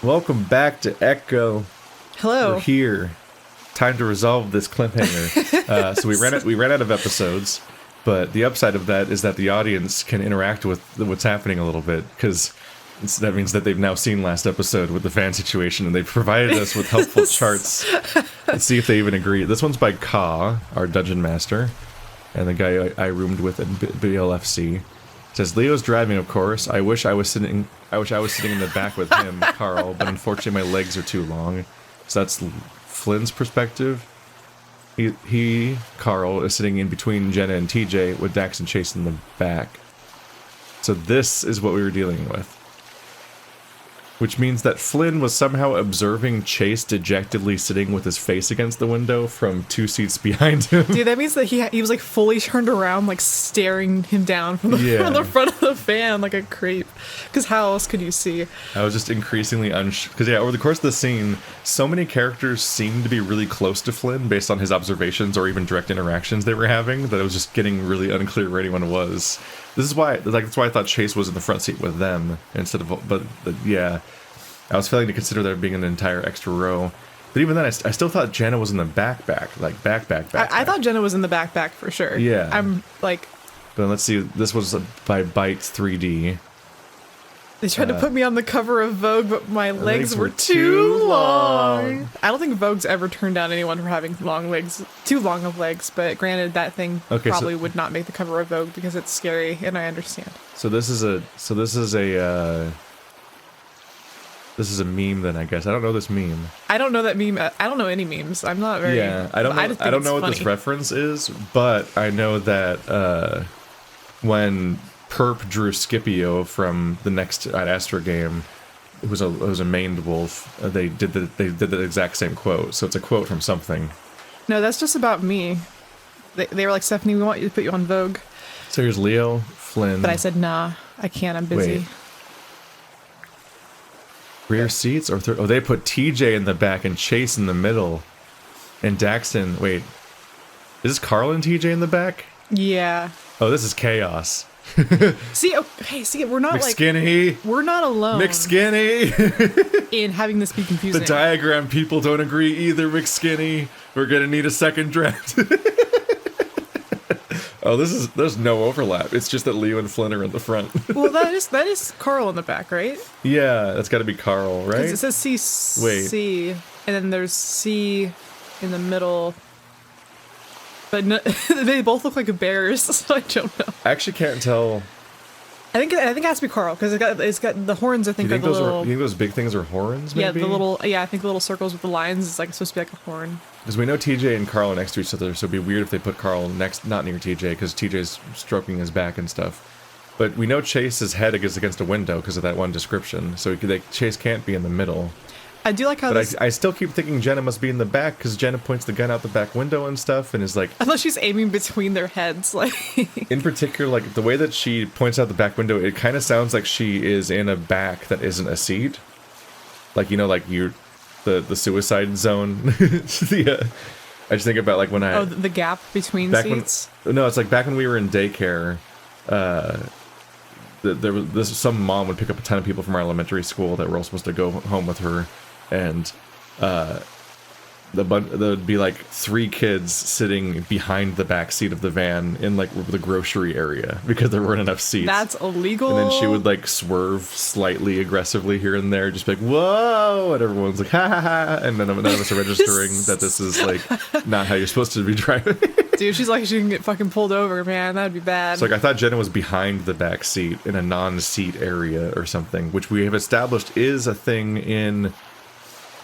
Welcome back to Echo. Hello. We're here. Time to resolve this cliffhanger. So we ran out of episodes, but the upside of that is that the audience can interact with what's happening a little bit, because that means that they've now seen last episode with the fan situation, and they've provided us with helpful charts. Let's see if they even agree. This one's by Ka, our dungeon master, and the guy I roomed with at BLFC. It says, Leo's driving, of course. I wish I was sitting in the back with him, Carl, but unfortunately my legs are too long. So that's Flynn's perspective. Carl, is sitting in between Jenna and TJ with Daxton chasing the back. So this is what we were dealing with. Which means that Flynn was somehow observing Chase dejectedly sitting with his face against the window from 2 seats behind him. Dude, that means that he was like fully turned around, like staring him down from the front of the van like a creep. Because how else could you see? I was just increasingly because over the course of the scene, so many characters seemed to be really close to Flynn based on his observations or even direct interactions they were having, that it was just getting really unclear where anyone was. That's why I thought Chase was in the front seat with them instead of, but yeah, I was failing to consider there being an entire extra row. But even then, I still thought Jenna was in the backpack. I thought Jenna was in the backpack for sure. Yeah. I'm like. But let's see. This was by Bytes 3D. They tried to put me on the cover of Vogue, but my legs were too long. I don't think Vogue's ever turned down anyone for having long legs, too long of legs. But granted, that thing probably would not make the cover of Vogue because it's scary, and I understand. So this is a meme then, I guess. I don't know this meme. I don't know that meme. I don't know any memes. I'm not very. Yeah, I don't know what this reference is, but I know that when Perp drew Scipio from the next Ad Astra game, it was a maned wolf. They did the exact same quote. So it's a quote from something. No, that's just about me. They were like, Stephanie, we want you to put you on Vogue. So here's Leo, Flynn. But I said, nah, I can't. I'm busy. Wait. Rear seats or they put TJ in the back and Chase in the middle, and Daxton. Wait, is this Carl and TJ in the back? Yeah. Oh, this is chaos. See, we're not McSkinny. We're not alone. McSkinny. In having this be confusing. The diagram people don't agree either, McSkinny. We're gonna need a second draft. Oh, there's no overlap. It's just that Leo and Flynn are in the front. Well, that is Carl in the back, right? Yeah, that's got to be Carl, right? Because it says C, and then there's C in the middle. But no, they both look like bears, so I don't know. I actually can't tell. I think it has to be Carl because it's got the horns. I think are the little. You think those big things are horns? Maybe? Yeah, I think the little circles with the lines is like supposed to be like a horn. Because we know TJ and Carl are next to each other, so it'd be weird if they put Carl not near TJ, because TJ's stroking his back and stuff. But we know Chase's head is against a window because of that one description, so Chase can't be in the middle. I do like how I still keep thinking Jenna must be in the back, because Jenna points the gun out the back window and stuff, and is like... I thought she's aiming between their heads, like... In particular, like, the way that she points out the back window, it kind of sounds like she is in a back that isn't a seat. Like, you know, like the suicide zone. I just think about like when the gap between seats. It's like back when we were in daycare. Some mom would pick up a ton of people from our elementary school that were all supposed to go home with her, and there'd be like 3 kids sitting behind the back seat of the van in like the grocery area because there weren't enough seats. That's illegal. And then she would like swerve slightly aggressively here and there, just be like, whoa, and everyone's like, ha ha ha, and none of us are registering that this is like not how you're supposed to be driving. Dude, she's like, she can get fucking pulled over, man. That'd be bad. So like, I thought Jenna was behind the back seat in a non-seat area or something, which we have established is a thing in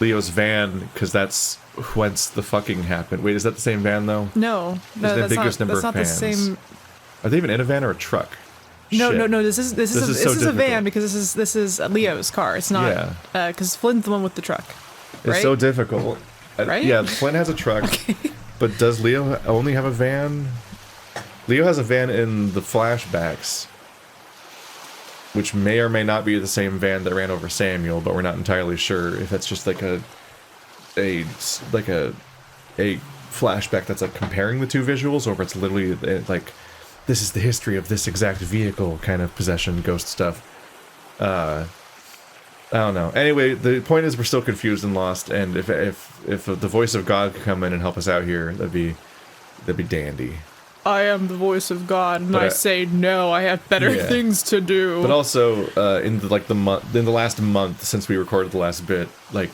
Leo's van, because that's whence the fucking happened. Wait, is that the same van though? No, that's not the same. Are they even in a van or a truck? No. This is a van, because this is Leo's car. It's not because Flynn's the one with the truck. Right? It's so difficult. Right? Yeah, Flynn has a truck. Okay. But does Leo only have a van? Leo has a van in the flashbacks, which may or may not be the same van that ran over Samuel, but we're not entirely sure if that's just like a flashback that's like comparing the two visuals, or if it's literally like, this is the history of this exact vehicle kind of possession ghost stuff. I don't know. Anyway, the point is we're still confused and lost, and if the voice of God could come in and help us out here, that'd be dandy. I am the voice of God, and I say no. I have better things to do. But also, in the last month since we recorded the last bit, like,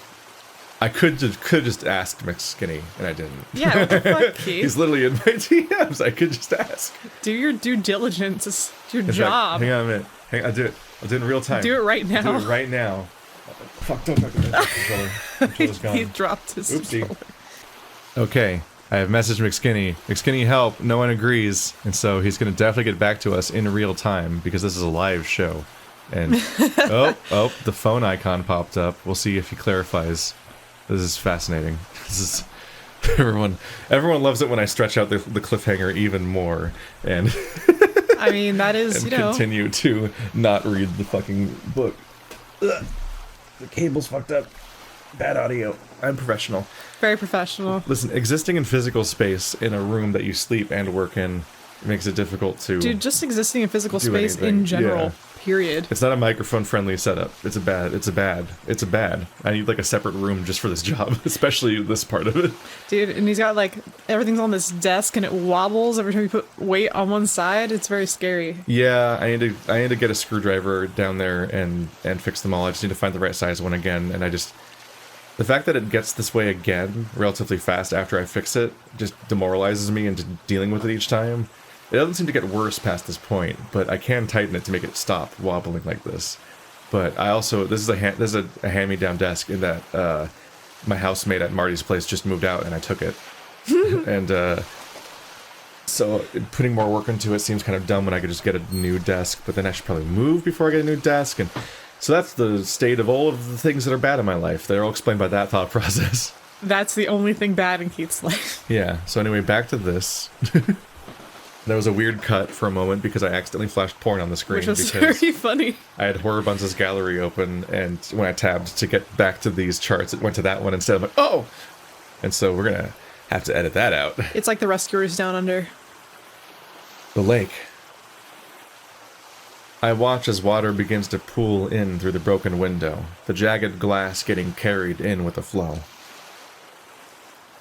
I could just ask McSkinny, and I didn't. Yeah, what the fuck, Keith? He's literally in my DMs. I could just ask. Do your due diligence. It's your job. Hang on a minute. I'll do it in real time. Do it right now. Do it right now. Fuck, don't talk about the controller's gone. He dropped his controller. Okay, I have messaged McSkinny. McSkinny, help. No one agrees. And so he's going to definitely get back to us in real time because this is a live show. And, oh, the phone icon popped up. We'll see if he clarifies. This is fascinating. This is... Everyone loves it when I stretch out the cliffhanger even more. And... I mean, that is, and continue to not read the fucking book. Ugh. The cable's fucked up. Bad audio. I'm professional. Very professional. Listen, existing in physical space in a room that you sleep and work in makes it difficult to... Dude, just existing in physical space in general, period. It's not a microphone-friendly setup. It's a bad. I need, like, a separate room just for this job, especially this part of it. Dude, and he's got, like, everything's on this desk and it wobbles every time you put weight on one side. It's very scary. Yeah, I need to get a screwdriver down there and fix them all. I just need to find the right size one again, and the fact that it gets this way again relatively fast after I fix it just demoralizes me into dealing with it each time. It doesn't seem to get worse past this point, but I can tighten it to make it stop wobbling like this. But I also, this is a hand-me-down desk in that my housemate at Marty's place just moved out and I took it. And so putting more work into it seems kind of dumb when I could just get a new desk, but then I should probably move before I get a new desk. And so that's the state of all of the things that are bad in my life. They're all explained by that thought process. That's the only thing bad in Keith's life. Yeah, so anyway, back to this. There was a weird cut for a moment because I accidentally flashed porn on the screen. Which was very funny. I had Horror Buns' gallery open, and when I tabbed to get back to these charts, it went to that one instead. I'm like, oh! And so we're going to have to edit that out. It's like the Rescuers Down Under. The lake. I watch as water begins to pool in through the broken window, the jagged glass getting carried in with the flow.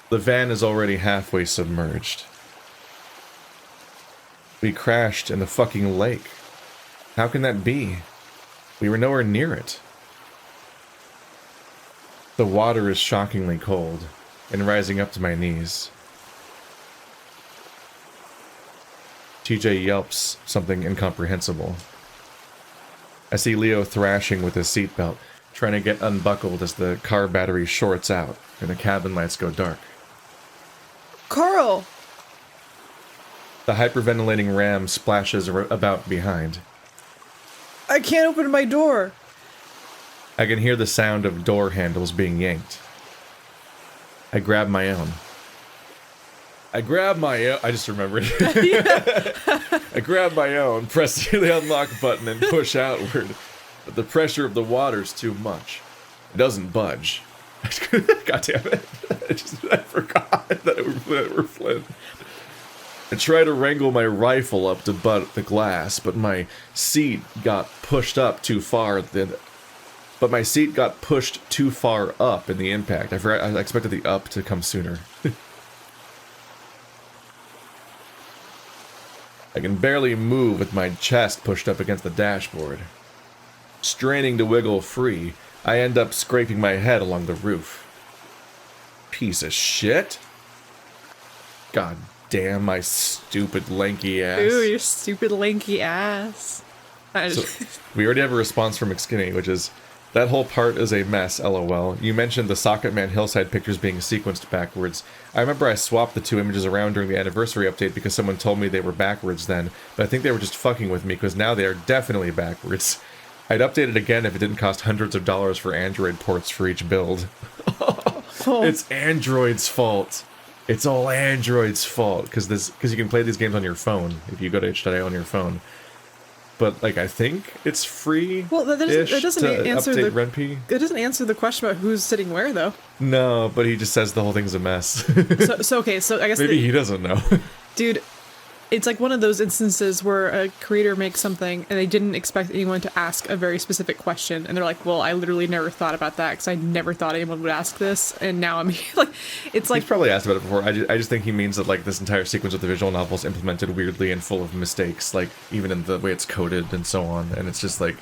The van is already halfway submerged. We crashed in the fucking lake. How can that be? We were nowhere near it. The water is shockingly cold and rising up to my knees. TJ yelps something incomprehensible. I see Leo thrashing with his seatbelt, trying to get unbuckled as the car battery shorts out and the cabin lights go dark. Carl! The hyperventilating ram splashes about behind. I can't open my door. I can hear the sound of door handles being yanked. I grab my own. I just remembered. I grab my own, press the unlock button, and push outward. But the pressure of the water's too much. It doesn't budge. God damn it. I forgot that it were Flint. I try to wrangle my rifle up to butt the glass, but my seat got pushed up too far. Up in the impact. I expected the up to come sooner. I can barely move with my chest pushed up against the dashboard. Straining to wiggle free, I end up scraping my head along the roof. Piece of shit. God damn my stupid lanky ass. Ooh, your stupid lanky ass. So, we already have a response from McSkinny, which is, that whole part is a mess, lol. You mentioned the Socket Man hillside pictures being sequenced backwards. I remember I swapped the two images around during the anniversary update because someone told me they were backwards then, but I think they were just fucking with me because now they are definitely backwards. I'd update it again if it didn't cost hundreds of dollars for Android ports for each build. It's Android's fault. It's all Android's fault because you can play these games on your phone if you go to itch.io on your phone. But like I think it's free. Well, that doesn't answer update Renpy. It doesn't answer the question about who's sitting where, though. No, but he just says the whole thing's a mess. So I guess maybe he doesn't know. Dude, it's like one of those instances where a creator makes something and they didn't expect anyone to ask a very specific question, and they're like, well, I literally never thought about that because I never thought anyone would ask this, and now I'm like, it's like, he's probably asked about it before. I just think he means that like this entire sequence of the visual novel is implemented weirdly and full of mistakes, like even in the way it's coded and so on, and it's just like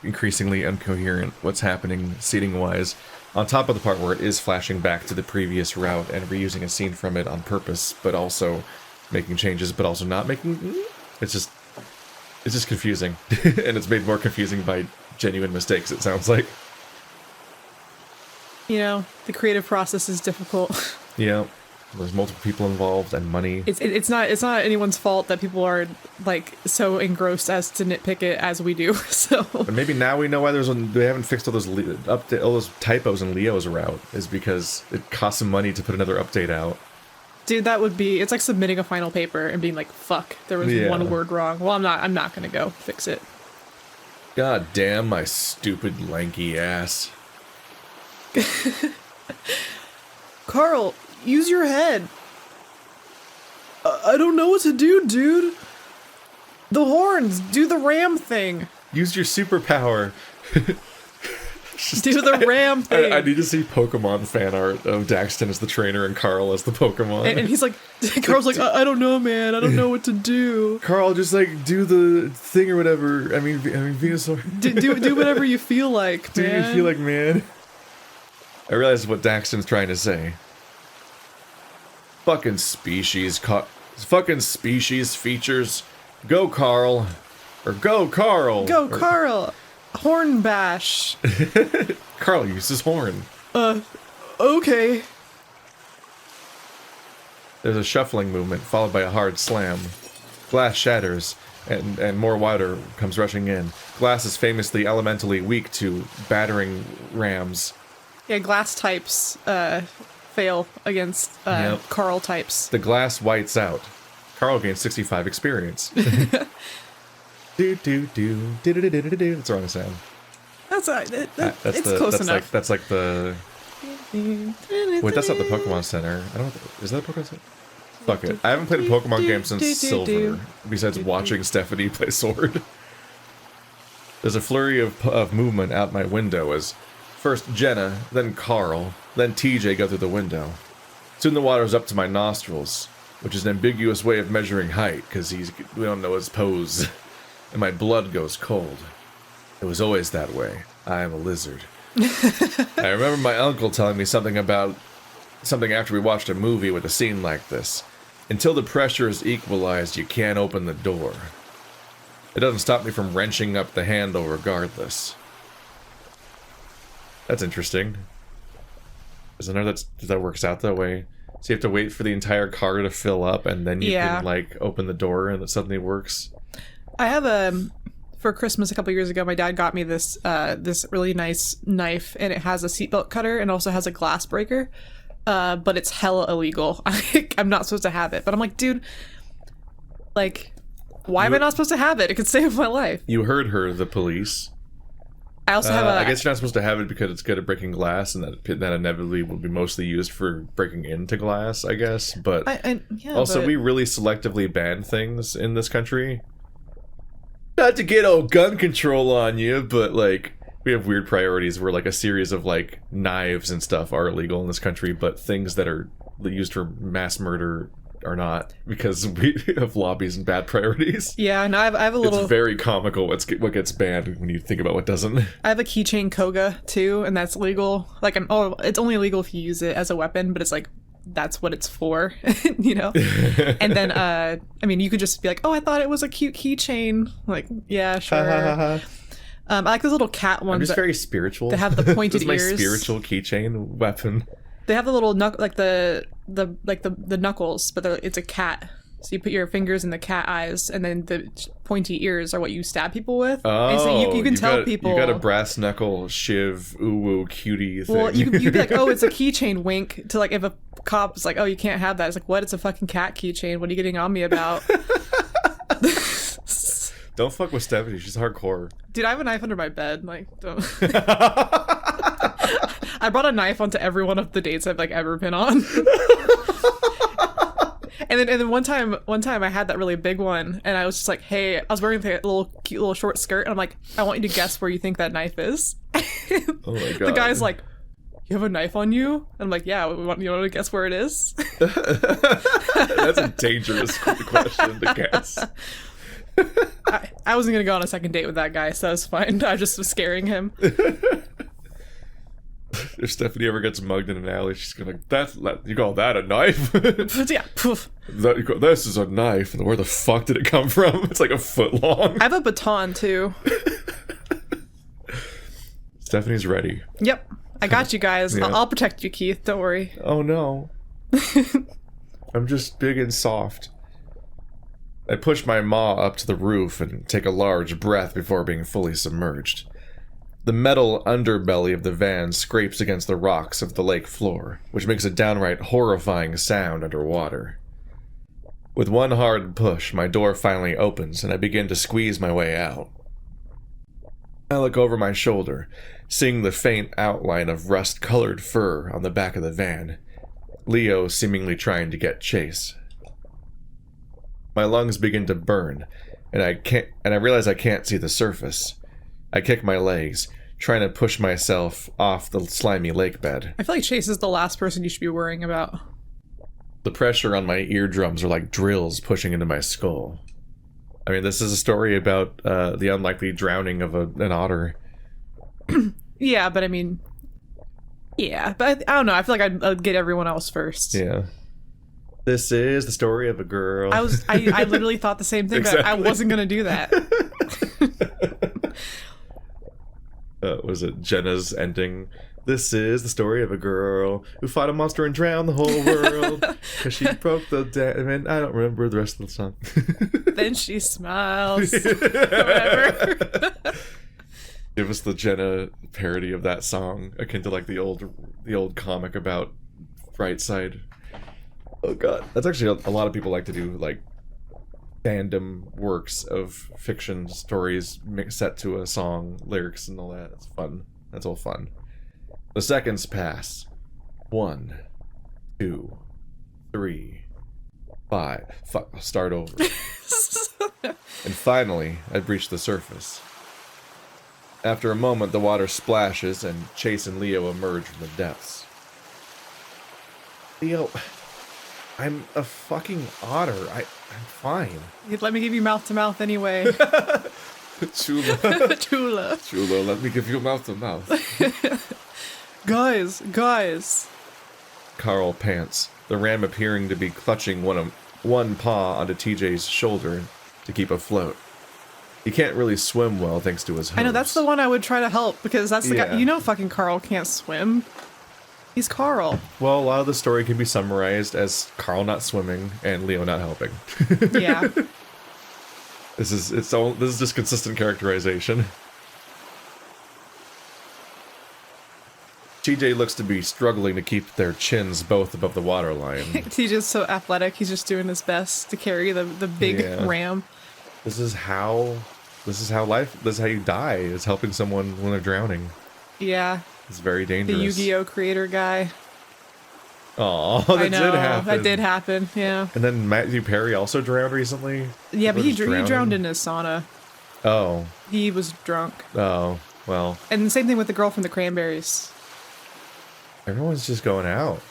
increasingly incoherent what's happening seating wise, on top of the part where it is flashing back to the previous route and reusing a scene from it on purpose, but also making changes, but also not making. It's just confusing. And it's made more confusing by genuine mistakes, it sounds like. You know, the creative process is difficult. Yeah, there's multiple people involved and money. It's not anyone's fault that people are like so engrossed as to nitpick it as we do. So, but maybe now we know why they haven't fixed all those typos in Leo's route, is because it costs some money to put another update out. Dude, it's like submitting a final paper and being like, fuck, there was one word wrong. Well, I'm not gonna go fix it. God damn my stupid lanky ass. Carl, use your head. I don't know what to do, dude. The horns, do the ram thing. Use your superpower. Do the ram thing. I need to see Pokemon fan art of Daxton as the trainer and Carl as the Pokemon. And he's like, Carl's like, I don't know, man. I don't know what to do. Carl, just like do the thing or whatever. I mean, Venusaur. do whatever you feel like, man. Do you feel like, man? I realize what Daxton's trying to say. Fucking species features. Go, Carl. Or go, Carl. Go, Carl. Horn bash. Carl uses horn. Okay. There's a shuffling movement, followed by a hard slam. Glass shatters, and more water comes rushing in. Glass is famously elementally weak to battering rams. Yeah, glass types fail against Carl types. The glass whites out. Carl gains 65 experience. That's the wrong sound. It's close enough. That's like the. Wait, that's not the Pokemon Center. I don't. Is that a Pokemon Center? Fuck it. I haven't played a Pokemon game since Silver. Besides watching Stephanie play Sword. There's a flurry of movement out my window as first Jenna, then Carl, then TJ go through the window. Soon the water's up to my nostrils, which is an ambiguous way of measuring height because we don't know his pose. And my blood goes cold. It was always that way. I am a lizard. I remember my uncle telling me something after we watched a movie with a scene like this. Until the pressure is equalized, you can't open the door. It doesn't stop me from wrenching up the handle regardless. That's interesting. Isn't there that works out that way? So you have to wait for the entire car to fill up and then you can like open the door and it suddenly works? I have for Christmas a couple years ago, my dad got me this really nice knife, and it has a seatbelt cutter and also has a glass breaker, but it's hella illegal. I'm not supposed to have it, but I'm like, dude, like, why am I not supposed to have it? It could save my life. You heard her, the police. I also have I guess you're not supposed to have it because it's good at breaking glass, and that inevitably will be mostly used for breaking into glass, I guess. But we really selectively ban things in this country. Not to get all gun control on you, but like we have weird priorities where like a series of like knives and stuff are illegal in this country, but things that are used for mass murder are not, because we have lobbies and bad priorities. Yeah, and I have a little. It's very comical what gets banned when you think about what doesn't. I have a keychain Koga too, and that's legal. Like it's only illegal if you use it as a weapon, but it's like that's what it's for, you know. And then I mean, you could just be like, oh, I thought it was a cute keychain. Like, yeah, sure. I like those little cat ones. I'm just very spiritual. They have the pointed this is ears. My spiritual keychain weapon. They have the little like the knuckles, but it's a cat. So you put your fingers in the cat eyes, and then the pointy ears are what you stab people with. Oh, and so you can tell people. You got a brass knuckle shiv ooh cutie thing. Well, you'd be like, oh, it's a keychain. Wink to like if a cop's like, oh, you can't have that. It's like, what? It's a fucking cat keychain. What are you getting on me about? Don't fuck with Stephanie. She's hardcore. Dude, I have a knife under my bed. Like, don't. I brought a knife onto every one of the dates I've like ever been on. then one time I had that really big one, and I was just like, hey, I was wearing a little cute little short skirt, and I'm like, I want you to guess where you think that knife is. Oh my god. The guy's like, you have a knife on you? And I'm like, yeah, you want to guess where it is? That's a dangerous question to guess. I wasn't gonna go on a second date with that guy, so it's fine. I just was scaring him. If Stephanie ever gets mugged in an alley, she's gonna you call that a knife? Yeah, poof. This is a knife. Where the fuck did it come from? It's like a foot long. I have a baton too. Stephanie's ready. Yep, I got you guys. Yeah. I'll protect you, Keith. Don't worry. Oh no. I'm just big and soft. I push my maw up to the roof and take a large breath before being fully submerged. The metal underbelly of the van scrapes against the rocks of the lake floor, which makes a downright horrifying sound underwater. With one hard push, my door finally opens and I begin to squeeze my way out. I look over my shoulder, seeing the faint outline of rust-colored fur on the back of the van, Leo seemingly trying to get chase. My lungs begin to burn, and I realize I can't see the surface. I kick my legs, trying to push myself off the slimy lake bed. I feel like Chase is the last person you should be worrying about. The pressure on my eardrums are like drills pushing into my skull. I mean, this is a story about the unlikely drowning of an otter. Yeah, but I mean... Yeah, but I don't know. I feel like I'd get everyone else first. Yeah. This is the story of a girl. I literally thought the same thing, exactly. But I wasn't going to do that. Was it Jenna's ending? This is the story of a girl who fought a monster and drowned the whole world because she broke the dam. And I don't remember the rest of the song. Then she smiles. Whatever. Give us the Jenna parody of that song, akin to like the old comic about Brightside. Oh god, that's actually a lot of people like to do, like fandom works of fiction stories set to a song, lyrics and all that. It's fun. That's all fun. The seconds pass. 1, 2, 3, 5. Fuck, I'll start over. And finally, I've reached the surface. After a moment, the water splashes and Chase and Leo emerge from the depths. Leo, I'm a fucking otter. I'm fine. You'd let me give you mouth to mouth anyway. Chula. Chula. Chula, let me give you mouth to mouth. Guys. Carl pants, the ram appearing to be clutching one paw onto TJ's shoulder to keep afloat. He can't really swim well thanks to his hose. I know, that's the one I would try to help, because that's the guy. You know fucking Carl can't swim. He's Carl. Well, a lot of the story can be summarized as Carl not swimming and Leo not helping. Yeah. This is just consistent characterization. TJ looks to be struggling to keep their chins both above the waterline. TJ's so athletic, he's just doing his best to carry the big ram. This is how you die, is helping someone when they're drowning. Yeah. It's very dangerous. The Yu-Gi-Oh creator guy. Aw, did happen. That did happen, yeah. And then Matthew Perry also drowned recently? Yeah, but he drowned in his sauna. Oh. He was drunk. Oh, well. And the same thing with the girl from the Cranberries. Everyone's just going out.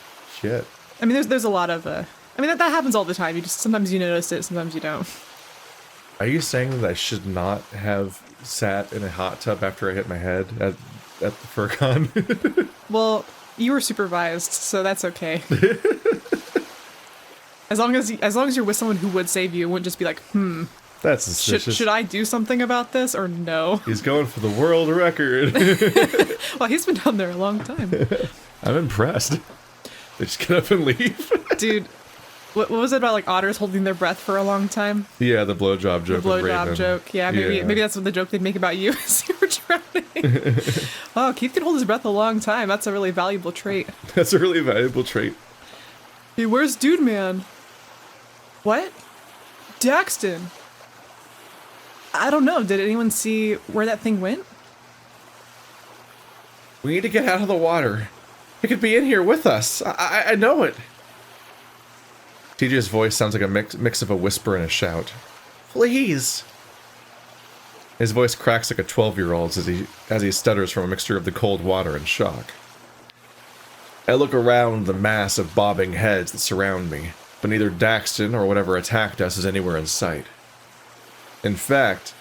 Shit. I mean, there's a lot of... that happens all the time. Sometimes you notice it, sometimes you don't. Are you saying that I should not have sat in a hot tub after I hit my head at the FurCon? Well, you were supervised, so that's okay. As long as you're with someone who would save you, it wouldn't just be like, That's suspicious. Should I do something about this or no? He's going for the world record. Well, he's been down there a long time. I'm impressed. They just get up and leave. Dude, what was it about, like, otters holding their breath for a long time? Yeah, the blowjob joke. The blowjob joke. Yeah, maybe that's what the joke they'd make about you as you were drowning. Oh, Keith can hold his breath a long time. That's a really valuable trait. That's a really valuable trait. Hey, where's Dude Man? What? Daxton. I don't know. Did anyone see where that thing went? We need to get out of the water. It could be in here with us. I know it. TJ's voice sounds like a mix of a whisper and a shout. Please! His voice cracks like a 12-year-old's as he stutters from a mixture of the cold water and shock. I look around the mass of bobbing heads that surround me, but neither Daxton or whatever attacked us is anywhere in sight. In fact,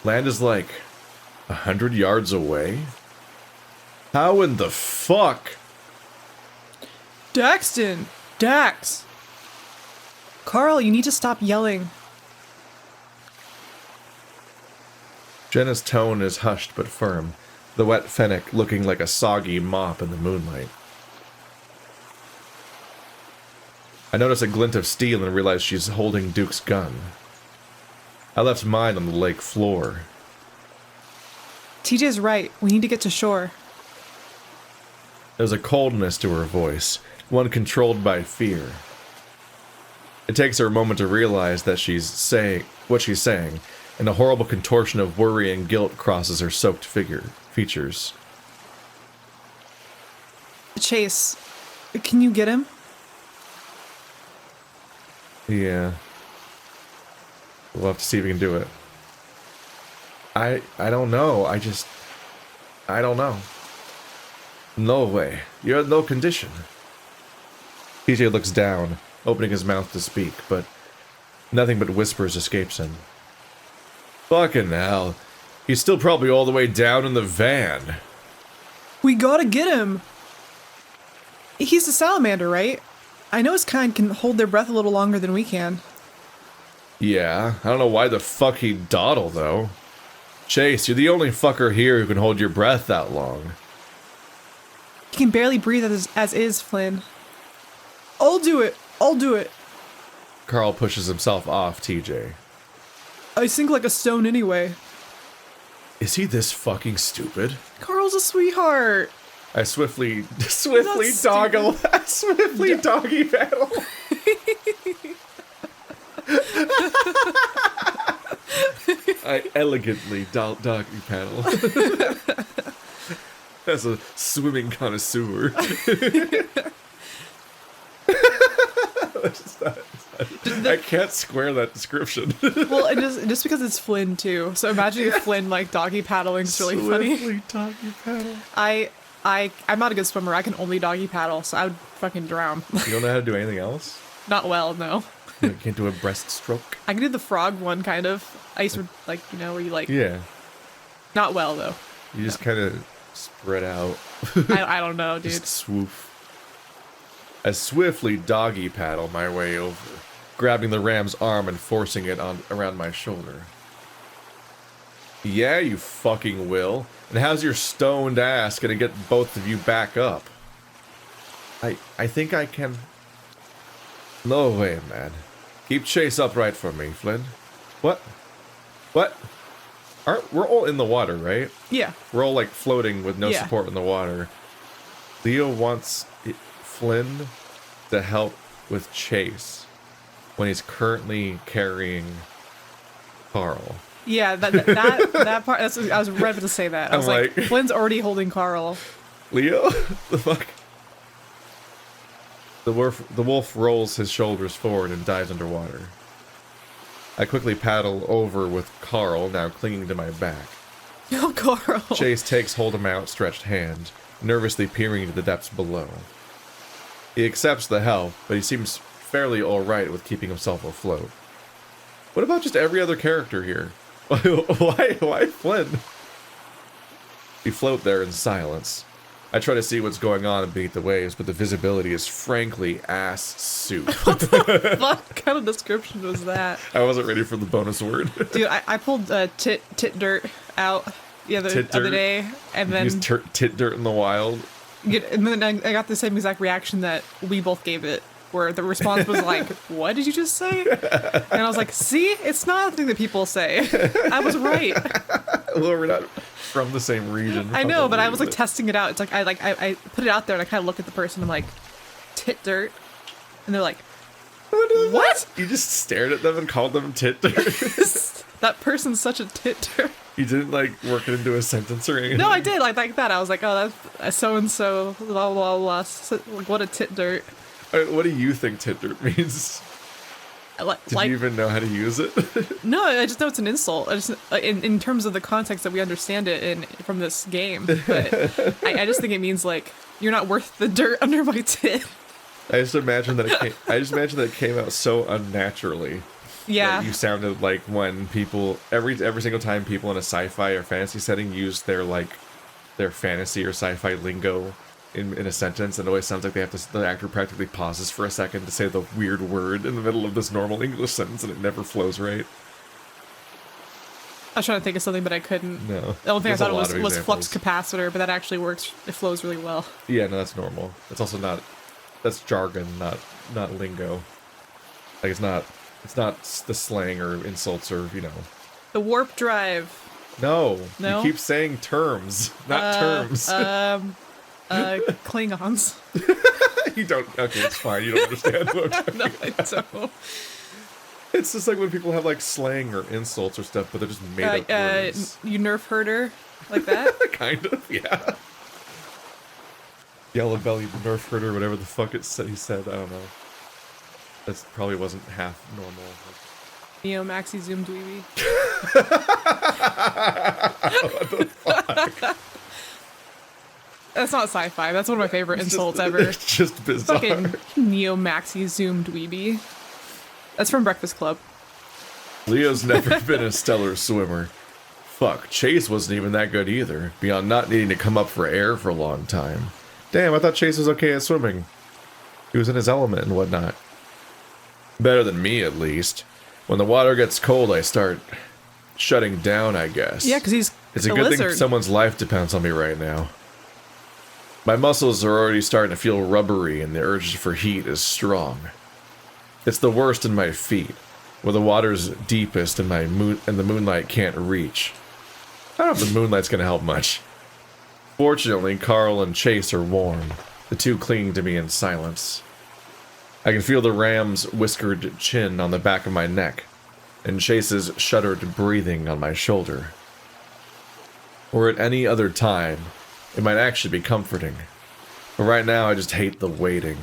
land is like 100 yards away? How in the fuck? Daxton! Dax! Carl, you need to stop yelling. Jenna's tone is hushed but firm, the wet fennec looking like a soggy mop in the moonlight. I notice a glint of steel and realize she's holding Duke's gun. I left mine on the lake floor. TJ's right. We need to get to shore. There's a coldness to her voice, one controlled by fear. It takes her a moment to realize that she's saying what she's saying, and a horrible contortion of worry and guilt crosses her soaked features. Chase, can you get him? Yeah. We'll have to see if we can do it. I don't know. I don't know. No way. You're in no condition. TJ looks down, opening his mouth to speak, but nothing but whispers escapes him. Fucking hell. He's still probably all the way down in the van. We gotta get him. He's a salamander, right? I know his kind can hold their breath a little longer than we can. Yeah, I don't know why the fuck he'd dawdle, though. Chase, you're the only fucker here who can hold your breath that long. He can barely breathe as is, Flynn. I'll do it. I'll do it. Carl pushes himself off TJ. I sink like a stone anyway. Is he this fucking stupid? Carl's a sweetheart. I swiftly doggy paddle. I elegantly doggy paddle. As a swimming connoisseur. I can't square that description. Well, and just because it's Flynn too. So imagine if Flynn like doggy paddling is really funny. Doggy paddle. I'm not a good swimmer. I can only doggy paddle, so I would fucking drown. You don't know how to do anything else? Not well, no. You can't do a breaststroke? I can do the frog one, kind of. I used to, like, you know, where you like... Yeah. Not well, though. You just kind of spread out. I don't know, dude. Just swoop. I swiftly doggy paddle my way over, grabbing the ram's arm and forcing it around my shoulder. Yeah, you fucking will. And how's your stoned ass gonna get both of you back up? I think I can... No way, man. Keep Chase upright for me, Flynn. What? We're all in the water, right? Yeah. We're all like floating with no Yeah. support in the water. Leo wants Flynn to help with Chase when he's currently carrying Carl. Yeah, that part, I was ready to say that. I was like, Flynn's already holding Carl. Leo? The fuck? The wolf rolls his shoulders forward and dives underwater. I quickly paddle over with Carl, now clinging to my back. Oh, Carl. Chase takes hold of my outstretched hand, nervously peering into the depths below. He accepts the help, but he seems fairly alright with keeping himself afloat. What about just every other character here? Why Flynn? We float there in silence. I try to see what's going on beneath the waves, but the visibility is frankly ass soup. What the fuck kind of description was that? I wasn't ready for the bonus word. Dude, I pulled tit dirt out the other day, and then... Use tit dirt in the wild? And then I got the same exact reaction that we both gave it, where the response was like, what did you just say? And I was like, see? It's not a thing that people say. I was right. Well, we're not from the same region. I know, but I was like testing it out. It's like I put it out there and I kind of look at the person and I'm like, tit dirt, and they're like, what? You just stared at them and called them tit dirt. That person's such a tit dirt. You didn't like work it into a sentence or anything? No, I did like that. I was like, oh, that's so and so, blah blah blah. Like, what a tit dirt. What do you think Tinder means? Did you even know how to use it? No, I just know it's an insult. I just in terms of the context that we understand it from this game. But I just think it means like you're not worth the dirt under my tit. I just imagine that it came out so unnaturally. Yeah. That you sounded like when people every single time people in a sci-fi or fantasy setting use their fantasy or sci-fi lingo in a sentence, and it always sounds like the actor practically pauses for a second to say the weird word in the middle of this normal English sentence, and it never flows right. I was trying to think of something, but I couldn't. No. The only thing I thought was flux capacitor, but that actually works. It flows really well. Yeah, no, that's normal. It's also that's jargon, not lingo. Like it's not the slang or insults or, The warp drive. No. You keep saying terms, not terms. Klingons. You don't. Okay, it's fine. You don't understand what I'm talking No, I don't. It's just like when people have like slang or insults or stuff, but they're just made up words. You nerf herder, like that? Kind of, yeah. Yellow belly nerf herder, whatever the fuck he said. I don't know. That probably wasn't half normal. Neo Maxi Zoom Dweeby. What the fuck? That's not sci-fi. That's one of my favorite insults ever. It's just bizarre. Fucking Neo Maxi Zoom Dweeby. That's from Breakfast Club. Leo's never been a stellar swimmer. Fuck, Chase wasn't even that good either, beyond not needing to come up for air for a long time. Damn, I thought Chase was okay at swimming. He was in his element and whatnot. Better than me, at least. When the water gets cold, I start shutting down, I guess. Yeah, because It's a good lizard. thing someone's life depends on me right now. My muscles are already starting to feel rubbery, and the urge for heat is strong. It's the worst in my feet, where the water's deepest and the moonlight can't reach. I don't know if the moonlight's gonna help much. Fortunately, Carl and Chase are warm, the two clinging to me in silence. I can feel the ram's whiskered chin on the back of my neck, and Chase's shuddered breathing on my shoulder. Or at any other time, it might actually be comforting. But right now, I just hate the waiting.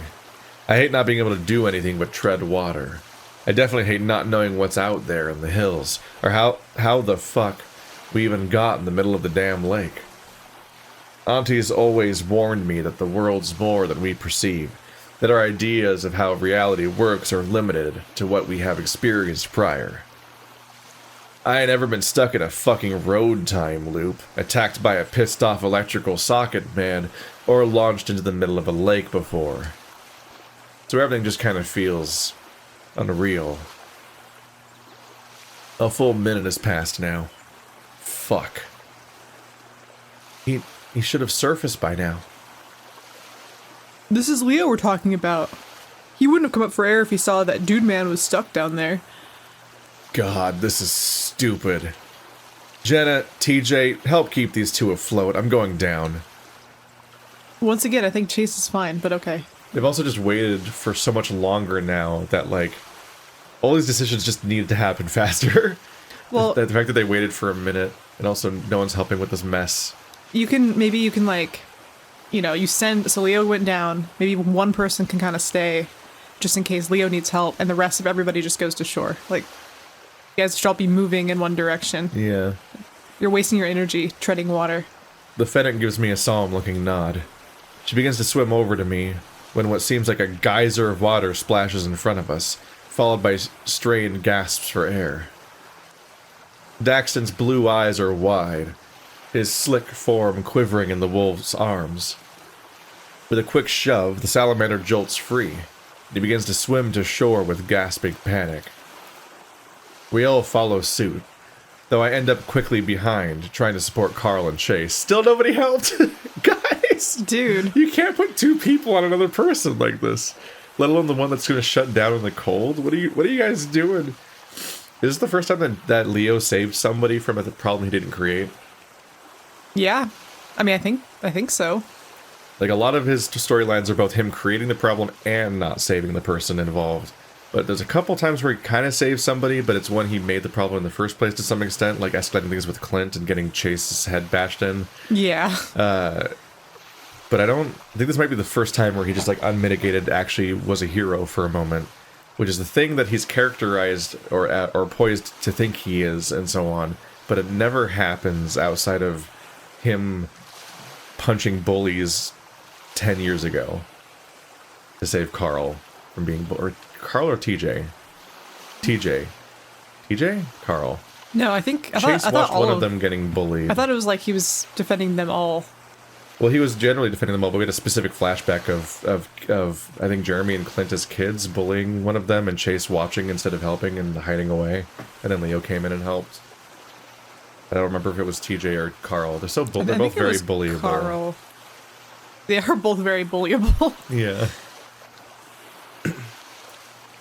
I hate not being able to do anything but tread water. I definitely hate not knowing what's out there in the hills, or how the fuck we even got in the middle of the damn lake. Auntie's always warned me that the world's more than we perceive, that our ideas of how reality works are limited to what we have experienced prior. I ain't ever been stuck in a fucking road time loop, attacked by a pissed off electrical socket man, or launched into the middle of a lake before. So everything just kind of feels unreal. A full minute has passed now. Fuck. He should have surfaced by now. This is Leo we're talking about. He wouldn't have come up for air if he saw that dude man was stuck down there. God, this is stupid. Jenna, TJ, help keep these two afloat. I'm going down. Once again, I think Chase is fine, but okay. They've also just waited for so much longer now that, like, all these decisions just needed to happen faster. Well, the fact that they waited for a minute, and also no one's helping with this mess. Maybe you can like, you send, so Leo went down, maybe one person can kind of stay, just in case Leo needs help, and the rest of everybody just goes to shore. Like, you guys should all be moving in one direction. Yeah. You're wasting your energy treading water. The Fennec gives me a solemn-looking nod. She begins to swim over to me, when what seems like a geyser of water splashes in front of us, followed by strained gasps for air. Daxton's blue eyes are wide, his slick form quivering in the wolf's arms. With a quick shove, the salamander jolts free, and he begins to swim to shore with gasping panic. We all follow suit, though I end up quickly behind, trying to support Carl and Chase. Still nobody helped? Guys! Dude. You can't put two people on another person like this, let alone the one that's going to shut down in the cold. What are you guys doing? Is this the first time that Leo saved somebody from a problem he didn't create? Yeah. I mean, I think so. Like, a lot of his storylines are both him creating the problem and not saving the person involved. But there's a couple times where he kind of saves somebody, but it's when he made the problem in the first place to some extent, like escalating things with Clint and getting Chase's head bashed in. Yeah. But I think this might be the first time where he just, like, unmitigated actually was a hero for a moment, which is the thing that he's characterized or poised to think he is, and so on. But it never happens outside of him punching bullies 10 years ago to save Carl from being... Or Carl or TJ? TJ? Carl. No, I think... I Chase thought watched all one of them getting bullied. I thought it was like he was defending them all. Well, he was generally defending them all, but we had a specific flashback of I think Jeremy and Clint as kids bullying one of them, and Chase watching instead of helping and hiding away, and then Leo came in and helped. I don't remember if it was TJ or Carl. They're both very bullyable. Carl. They are both very bullyable. Yeah.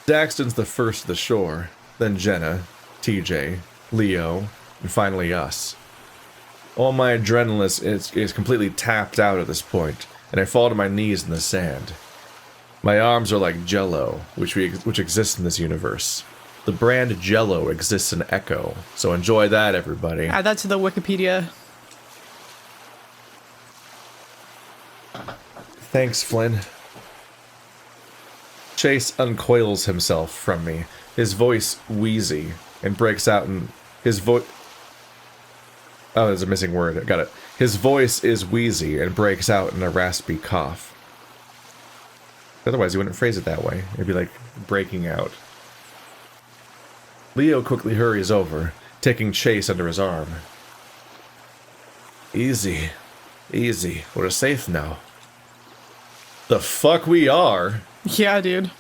Daxton's the first to the shore, then Jenna, TJ, Leo, and finally us. All my adrenaline is completely tapped out at this point, and I fall to my knees in the sand. My arms are like Jell-O, which exists in this universe. The brand Jell-O exists in Echo, so enjoy that, everybody. Add that to the Wikipedia. Thanks, Flynn. Chase uncoils himself from me, his voice wheezy, and breaks out in his voice... Oh, there's a missing word. I got it. His voice is wheezy and breaks out in a raspy cough. Otherwise, he wouldn't phrase it that way. It'd be like breaking out. Leo quickly hurries over, taking Chase under his arm. Easy. Easy. We're safe now. The fuck we are? Yeah, dude.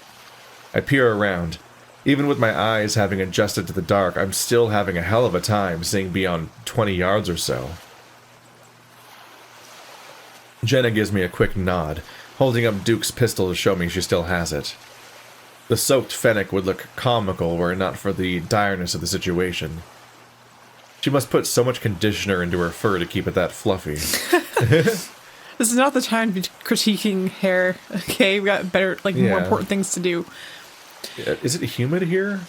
I peer around. Even with my eyes having adjusted to the dark, I'm still having a hell of a time seeing beyond 20 yards or so. Jenna gives me a quick nod, holding up Duke's pistol to show me she still has it. The soaked fennec would look comical were it not for the direness of the situation. She must put so much conditioner into her fur to keep it that fluffy. This is not the time to be critiquing hair, okay? We got better, more important things to do. Is it humid here?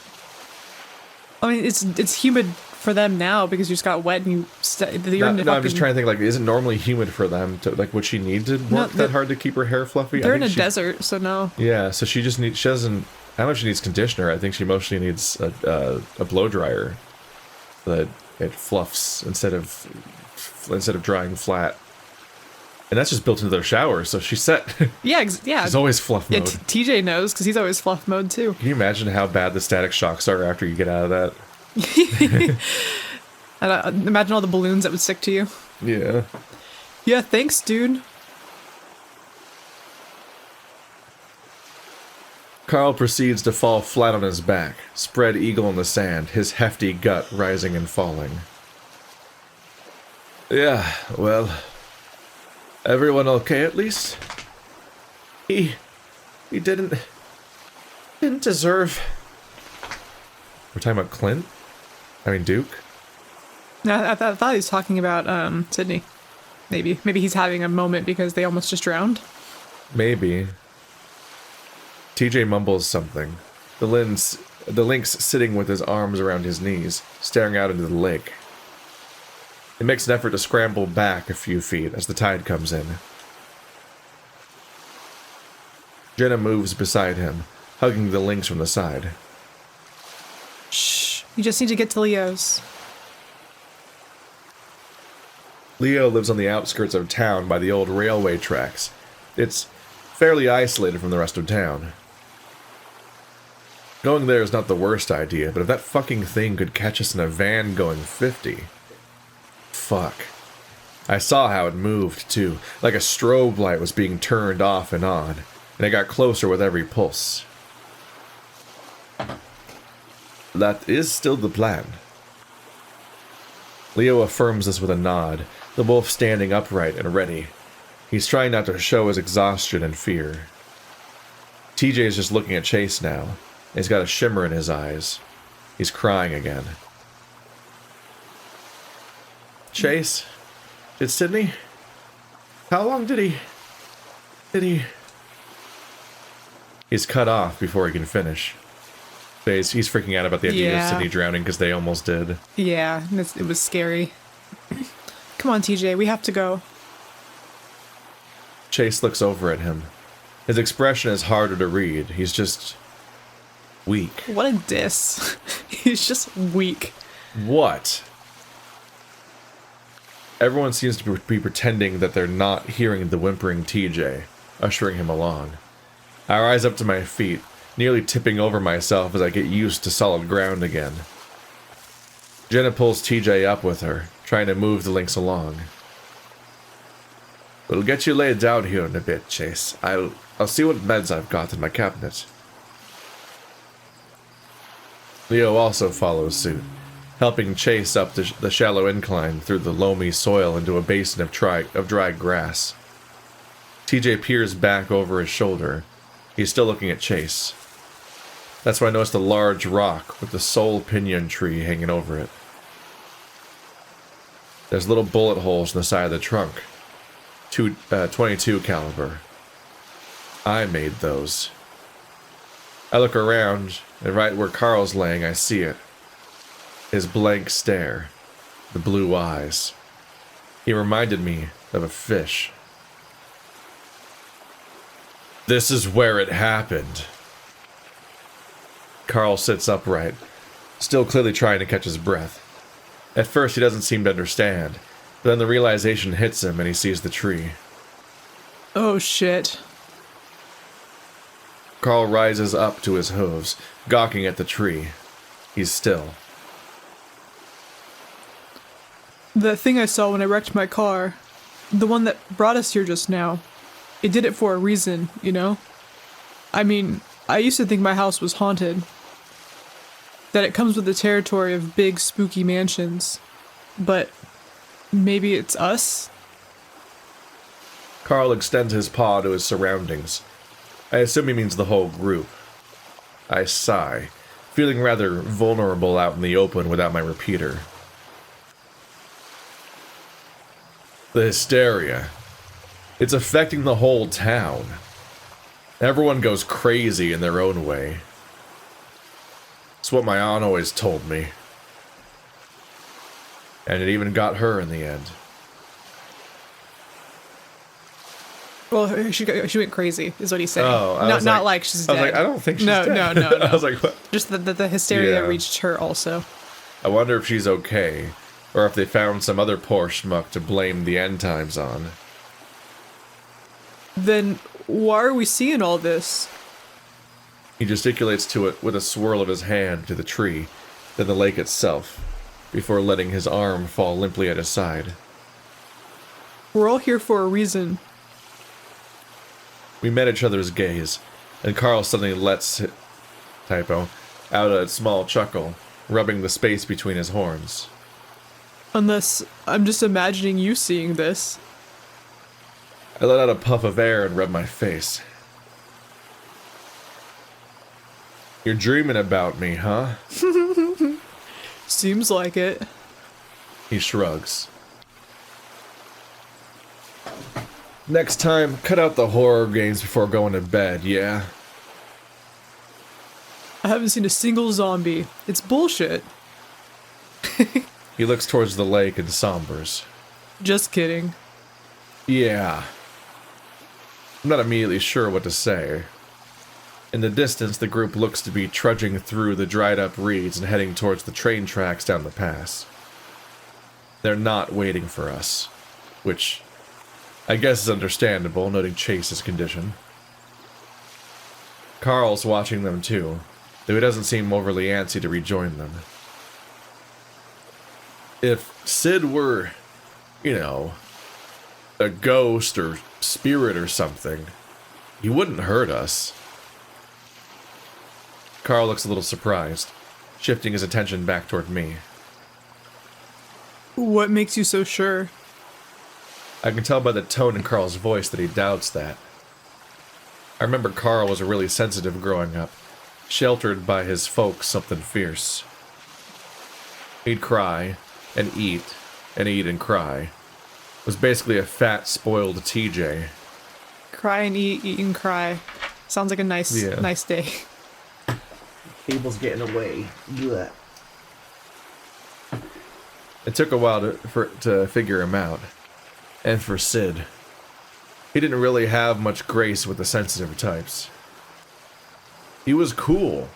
I mean, it's humid for them now because you just got wet and I'm just trying to think, is it normally humid for them? Would she need to work that hard to keep her hair fluffy? They're in a desert, so no. Yeah, so she doesn't, I don't know if she needs conditioner. I think she mostly needs a blow dryer that it fluffs instead of drying flat. And that's just built into their shower, so she's set. Yeah. She's always fluff mode. Yeah, TJ knows, because he's always fluff mode, too. Can you imagine how bad the static shocks are after you get out of that? And imagine all the balloons that would stick to you. Yeah. Yeah, thanks, dude. Carl proceeds to fall flat on his back, spread eagle in the sand, his hefty gut rising and falling. Yeah, well... Everyone okay, at least? He didn't deserve... We're talking about Clint? I mean, Duke? No, I thought he was talking about, Sydney. Maybe he's having a moment because they almost just drowned. Maybe. TJ mumbles something. The lynx sitting with his arms around his knees, staring out into the lake. It makes an effort to scramble back a few feet as the tide comes in. Jenna moves beside him, hugging the lynx from the side. Shh, you just need to get to Leo's. Leo lives on the outskirts of town by the old railway tracks. It's fairly isolated from the rest of town. Going there is not the worst idea, but if that fucking thing could catch us in a van going 50... Fuck. I saw how it moved, too, like a strobe light was being turned off and on, and it got closer with every pulse. That is still the plan. Leo affirms this with a nod, the wolf standing upright and ready. He's trying not to show his exhaustion and fear. TJ is just looking at Chase now, and he's got a shimmer in his eyes. He's crying again. Chase? Did Sydney? How long did he... He's cut off before he can finish. He's freaking out about the idea of Sydney drowning because they almost did. Yeah, it was scary. Come on, TJ, we have to go. Chase looks over at him. His expression is harder to read. He's just weak. What a diss. He's just weak. What? Everyone seems to be pretending that they're not hearing the whimpering TJ, ushering him along. I rise up to my feet, nearly tipping over myself as I get used to solid ground again. Jenna pulls TJ up with her, trying to move the Lynx along. We'll get you laid down here in a bit, Chase. I'll see what meds I've got in my cabinet. Leo also follows suit, helping Chase up the shallow incline through the loamy soil into a basin of dry grass. TJ peers back over his shoulder. He's still looking at Chase. That's when I noticed a large rock with the sole pinyon tree hanging over it. There's little bullet holes in the side of the trunk. 22 caliber. I made those. I look around, and right where Carl's laying, I see it. His blank stare. The blue eyes. He reminded me of a fish. This is where it happened. Carl sits upright, still clearly trying to catch his breath. At first he doesn't seem to understand, but then the realization hits him and he sees the tree. Oh shit. Carl rises up to his hooves, gawking at the tree. He's still. The thing I saw when I wrecked my car, the one that brought us here just now, it did it for a reason, you know? I mean, I used to think my house was haunted. That it comes with the territory of big, spooky mansions. But maybe it's us? Carl extends his paw to his surroundings. I assume he means the whole group. I sigh, feeling rather vulnerable out in the open without my repeater. The hysteria. It's affecting the whole town. Everyone goes crazy in their own way. It's what my aunt always told me. And it even got her in the end. Well, she went crazy, is what he's saying. Oh, not like she's dead. I was like, I don't think she's dead. No. I was like, what? Just the hysteria reached her also. I wonder if she's okay, or if they found some other poor schmuck to blame the end times on. Then why are we seeing all this? He gesticulates to it with a swirl of his hand to the tree, then the lake itself, before letting his arm fall limply at his side. We're all here for a reason. We met each other's gaze, and Carl suddenly lets out a small chuckle, rubbing the space between his horns. Unless I'm just imagining you seeing this. I let out a puff of air and rubbed my face. You're dreaming about me, huh? Seems like it. He shrugs. Next time, cut out the horror games before going to bed, yeah? I haven't seen a single zombie. It's bullshit. He looks towards the lake and sombers. Just kidding. Yeah. I'm not immediately sure what to say. In the distance, the group looks to be trudging through the dried-up reeds and heading towards the train tracks down the pass. They're not waiting for us, which I guess is understandable, noting Chase's condition. Carl's watching them too, though he doesn't seem overly antsy to rejoin them. If Sid were, a ghost or spirit or something, he wouldn't hurt us. Carl looks a little surprised, shifting his attention back toward me. What makes you so sure? I can tell by the tone in Carl's voice that he doubts that. I remember Carl was really sensitive growing up, sheltered by his folks something fierce. He'd cry, and eat and cry. Was basically a fat, spoiled TJ. Cry and eat and cry. Sounds like a nice day. Cable's getting away. Blech. It took a while to figure him out. And for Sid. he didn't really have much grace with the sensitive types. He was cool.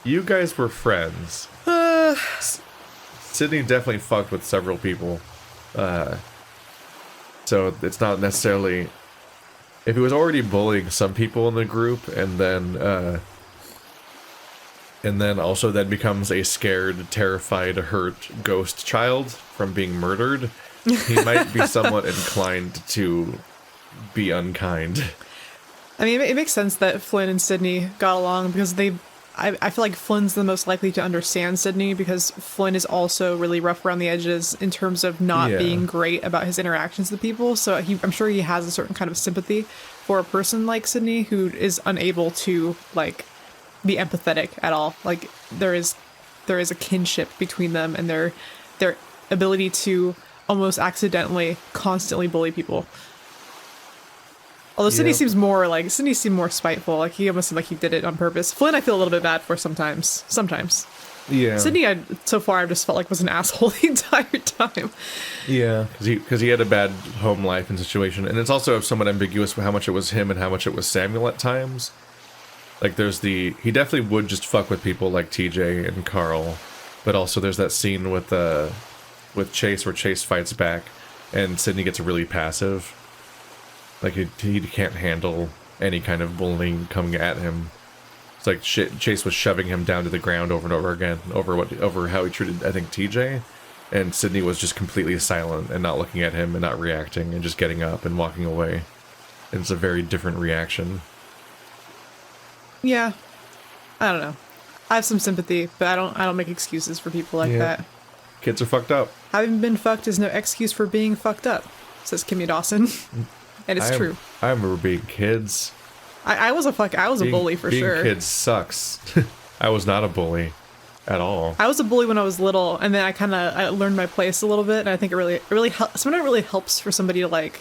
You guys were friends. Sydney definitely fucked with several people. So it's not necessarily... If he was already bullying some people in the group, and then also then becomes a scared, terrified, hurt ghost child from being murdered, he might be somewhat inclined to be unkind. I mean, it makes sense that Flynn and Sydney got along because I feel like Flynn's the most likely to understand Sydney because Flynn is also really rough around the edges in terms of not being great about his interactions with people. So I'm sure he has a certain kind of sympathy for a person like Sydney who is unable to like be empathetic at all. Like there is a kinship between them and their ability to almost accidentally constantly bully people. Although Sydney seems more spiteful. Like he almost seemed like he did it on purpose. Flynn, I feel a little bit bad for sometimes. Yeah. Sydney, so far, I've just felt like was an asshole the entire time. Yeah, because he had a bad home life and situation, and it's also somewhat ambiguous how much it was him and how much it was Samuel at times. Like he definitely would just fuck with people like TJ and Carl, but also there's that scene with Chase where Chase fights back, and Sydney gets really passive. Like, he can't handle any kind of bullying coming at him. It's like Chase was shoving him down to the ground over and over again, over how he treated, I think, TJ. And Sydney was just completely silent and not looking at him and not reacting and just getting up and walking away. And it's a very different reaction. Yeah. I don't know. I have some sympathy, but I don't make excuses for people like that. Kids are fucked up. Having been fucked is no excuse for being fucked up, says Kimmy Dawson. And it's true. I remember being kids. I was a bully for sure. Being kids sucks. I was not a bully at all. I was a bully when I was little, and then I learned my place a little bit, and I think it really sometimes it really helps for somebody to like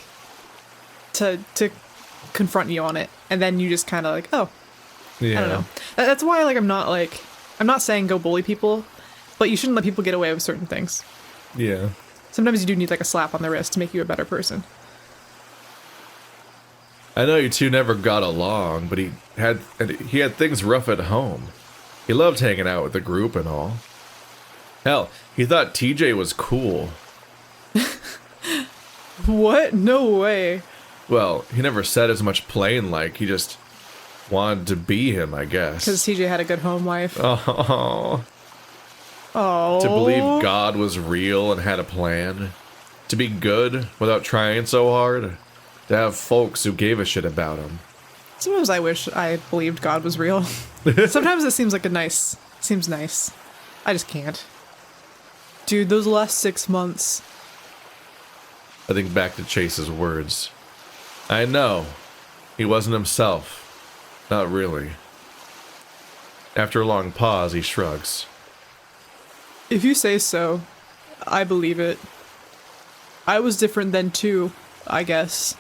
to confront you on it, and then you just kind of like, oh, yeah. I don't know. That's why I'm not saying go bully people, but you shouldn't let people get away with certain things. Yeah. Sometimes you do need like a slap on the wrist to make you a better person. I know you two never got along, but he had things rough at home. He loved hanging out with the group and all. Hell, he thought TJ was cool. What? No way. Well, he never said as much plain like. He just wanted to be him, I guess. Because TJ had a good home life. Oh. Oh. To believe God was real and had a plan. To be good without trying so hard. To have folks who gave a shit about him. Sometimes I wish I believed God was real. Sometimes it seems nice. I just can't. Dude, those last 6 months. I think back to Chase's words. I know. He wasn't himself. Not really. After a long pause, he shrugs. If you say so, I believe it. I was different then too, I guess.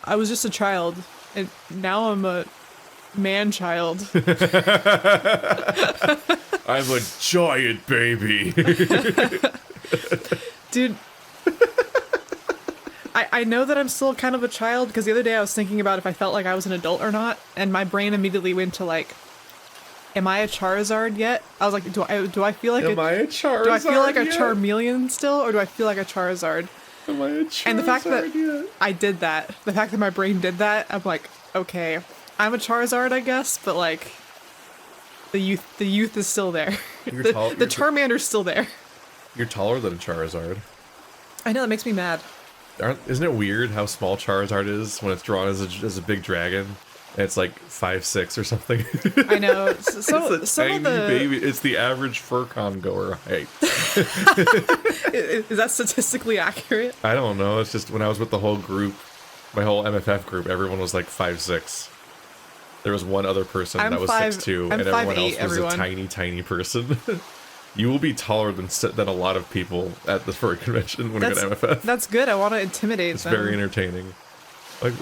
I was just a child, and now I'm a man-child. I'm a giant baby. Dude, I know that I'm still kind of a child, because the other day I was thinking about if I felt like I was an adult or not, and my brain immediately went to like, am I a Charizard yet? I was like, do I feel like am I a Charizard? Do I feel like a yet? Charmeleon still, or do I feel like a Charizard? Am I a Charizard? And the fact that yet? I did that, the fact that my brain did that, I'm like, okay, I'm a Charizard, I guess, but like, the youth is still there. The Charmander's still there. You're taller than a Charizard. I know, that makes me mad. Isn't it weird how small Charizard is when it's drawn as a big dragon? And it's like 5'6" or something. I know. It's a tiny baby. It's the average Furcon goer height. Is that statistically accurate? I don't know. It's just when I was with the whole group, my whole MFF group, everyone was like 5'6". There was one other person that was 6'2", and everyone else was a tiny, tiny person. You will be taller than a lot of people at the furry convention when you go to MFF. That's good. I want to intimidate them. It's very entertaining. Like,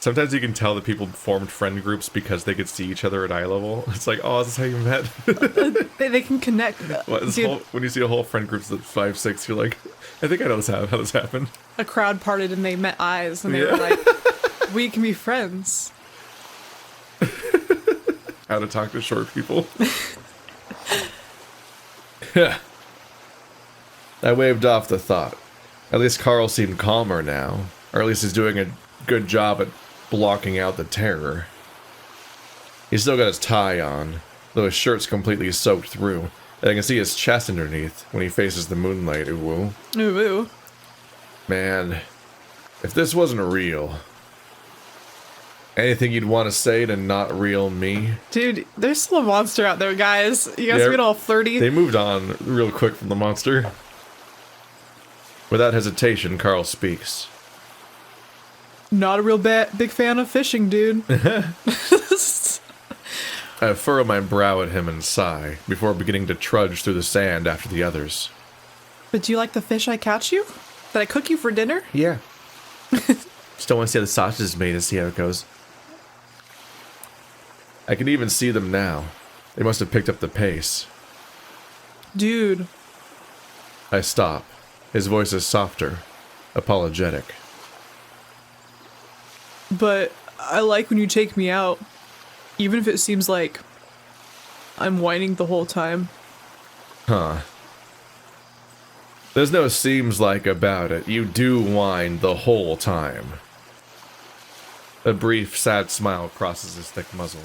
Sometimes you can tell that people formed friend groups because they could see each other at eye level. It's like, oh, this is how you met. They can connect. When you see a whole friend group that's 5, 6, you're like, I think I know how this happened. A crowd parted and they met eyes and they were like, we can be friends. How to talk to short people. I waved off the thought. At least Carl seemed calmer now. Or at least he's doing a good job at blocking out the terror. He's still got his tie on, though his shirt's completely soaked through, and I can see his chest underneath when he faces the moonlight. Ooh. Ooh. Man, if this wasn't real... Anything you'd want to say to not real me? Dude, there's still a monster out there, guys. You guys get all flirty. They moved on real quick from the monster. Without hesitation, Carl speaks. Not a real big fan of fishing, dude. I furrow my brow at him and sigh, before beginning to trudge through the sand after the others. But do you like the fish I catch you? Did I cook you for dinner? Yeah. Still want to see how the sausage is made and see how it goes. I can even see them now. They must have picked up the pace. Dude. I stop. His voice is softer, apologetic. But I like when you take me out, even if it seems like I'm whining the whole time. Huh. There's no seems like about it. You do whine the whole time. A brief, sad smile crosses his thick muzzle.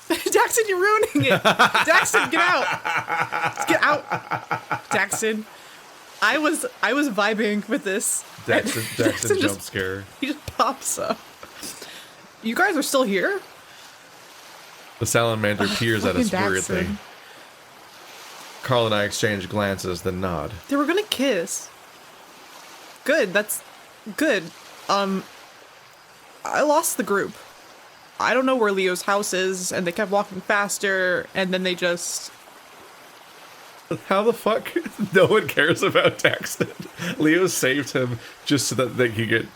Daxton, you're ruining it! Daxton, get out! Get out! Daxton. I was vibing with this. Daxton jump scare. He just pops up. You guys are still here? The salamander peers at us Daxton. weirdly. Carl and I exchange glances, then nod. They were gonna kiss. Good, that's good. I lost the group. I don't know where Leo's house is, and they kept walking faster, and then they just... How the fuck? No one cares about Daxton. Leo saved him just so that he could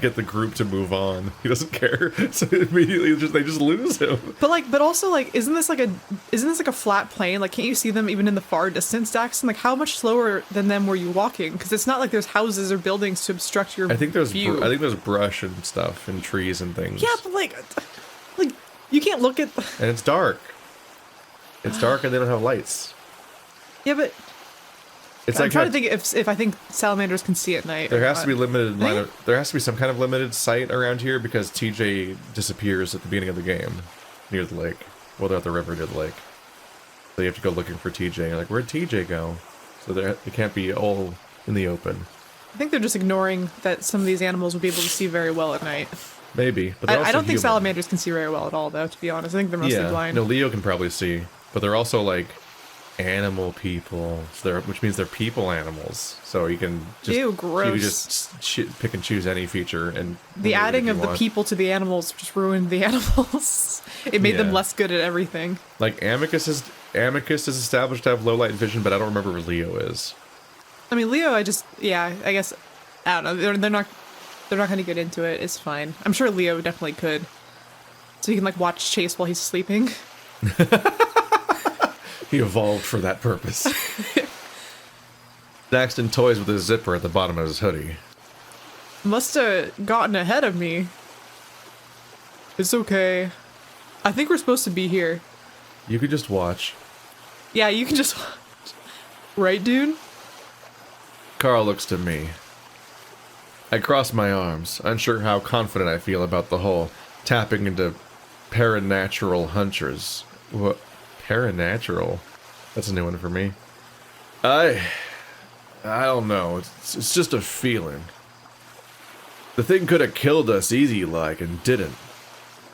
get the group to move on. He doesn't care, so immediately they just lose him. But also isn't this like a flat plane? Like, can't you see them even in the far distance, Daxton? Like, how much slower than them were you walking? Because it's not like there's houses or buildings to obstruct your view. I think there's brush and stuff and trees and things. Yeah, but like you can't look at. And it's dark. It's dark and they don't have lights. Yeah, but it's I'm trying to think if I think salamanders can see at night. There has to be there has to be some kind of limited sight around here because TJ disappears at the beginning of the game near the lake. Well, they're at the river near the lake. So you have to go looking for TJ. You're like, where'd TJ go? So they can't be all in the open. I think they're just ignoring that some of these animals would be able to see very well at night. Maybe, but I don't think salamanders can see very well at all, though. To be honest, I think they're mostly blind. No, Leo can probably see, but they're also like animal people, which means they're people animals. So you can just gross. You just pick and choose any feature, and the adding of the people to the animals just ruined the animals. It made them less good at everything. Like Amicus is established to have low light vision, but I don't remember where Leo is. I mean, Leo, I guess I don't know. They're not going to get into it. It's fine. I'm sure Leo definitely could. So he can like watch Chase while he's sleeping. He evolved for that purpose. Daxton toys with his zipper at the bottom of his hoodie. Must have gotten ahead of me. It's okay. I think we're supposed to be here. You could just watch. Yeah, you can just watch. Right, dude? Carl looks to me. I cross my arms, unsure how confident I feel about the whole tapping into paranatural hunters. What? Paranatural? That's a new one for me. I don't know. It's just a feeling. The thing could have killed us easy like and didn't.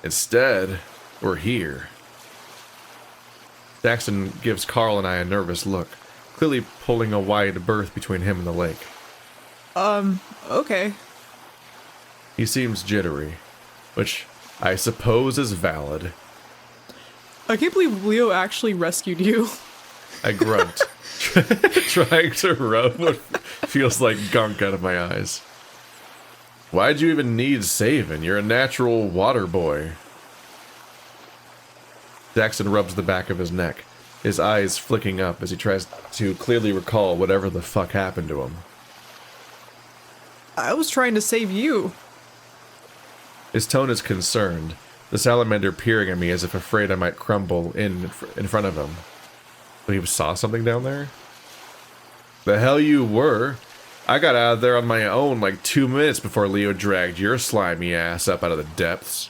Instead, we're here. Daxton gives Carl and I a nervous look, clearly pulling a wide berth between him and the lake. Okay. He seems jittery, which I suppose is valid. I can't believe Leo actually rescued you. I grunt, trying to rub what feels like gunk out of my eyes. Why'd you even need saving? You're a natural water boy. Daxton rubs the back of his neck, his eyes flicking up as he tries to clearly recall whatever the fuck happened to him. I was trying to save you. His tone is concerned, the salamander peering at me as if afraid I might crumble in front of him. But he saw something down there? The hell you were? I got out of there on my own like 2 minutes before Leo dragged your slimy ass up out of the depths.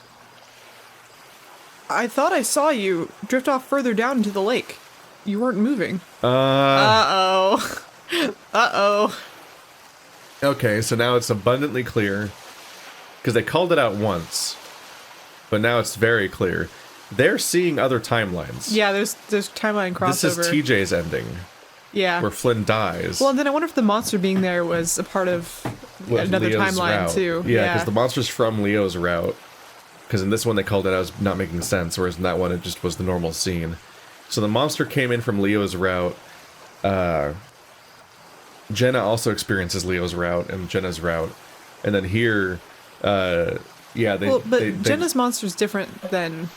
I thought I saw you drift off further down into the lake. You weren't moving. Uh-oh. Uh-oh. Okay, so now it's abundantly clear, because they called it out once, but now it's very clear. They're seeing other timelines. Yeah, there's timeline crossover. This is TJ's ending. Yeah. Where Flynn dies. Well, and then I wonder if the monster being there was a part of another Leo's timeline, route. too. Yeah, because the monster's from Leo's route. Because in this one they called it out as not making sense, whereas in that one it just was the normal scene. So the monster came in from Leo's route. Jenna also experiences Leo's route and Jenna's route. And then here, yeah, Jenna's monster's different than...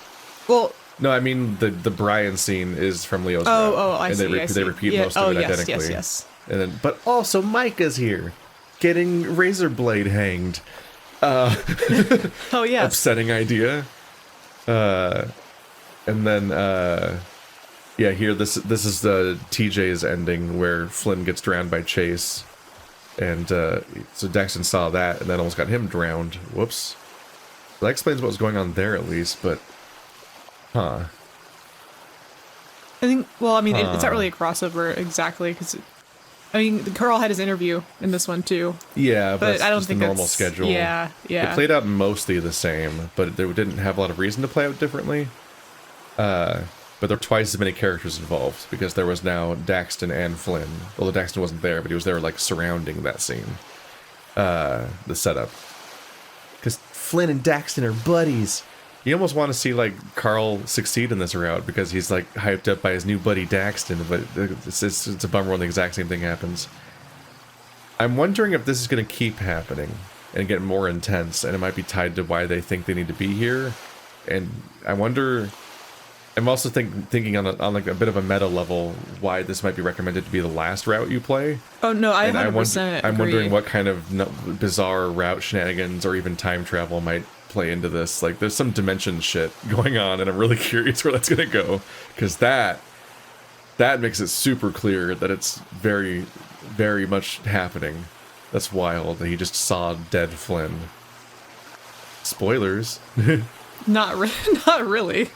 Well... No, I mean, the Brian scene is from Leo's route. I see. They repeat most of it identically. Yes. And then, but also Micah's here, getting razor blade hanged. Oh, yes. Upsetting idea. And then, yeah, here, this is the TJ's ending where Flynn gets drowned by Chase. And so Daxton saw that and then almost got him drowned. Whoops. That explains what was going on there at least, but... Huh. I think, well, I mean, it's not really a crossover exactly, because... I mean, Carl had his interview in this one, too. Yeah, but I don't just think the normal schedule. Yeah. It played out mostly the same, but they didn't have a lot of reason to play out differently. But there were twice as many characters involved, because there was now Daxton and Flynn. Although Daxton wasn't there, but he was there, like, surrounding that scene. The setup. Because Flynn and Daxton are buddies. You almost want to see, like, Carl succeed in this route, because he's, like, hyped up by his new buddy Daxton, but it's a bummer when the exact same thing happens. I'm wondering if this is going to keep happening and get more intense, and it might be tied to why they think they need to be here. And I wonder... I'm also thinking on like a bit of a meta level why this might be recommended to be the last route you play. Oh no, I 100% agree. I'm wondering what kind of bizarre route shenanigans or even time travel might play into this. Like, there's some dimension shit going on, and I'm really curious where that's gonna go, because that makes it super clear that it's very, very much happening. That's wild that he just saw dead Flynn. Spoilers. Not really.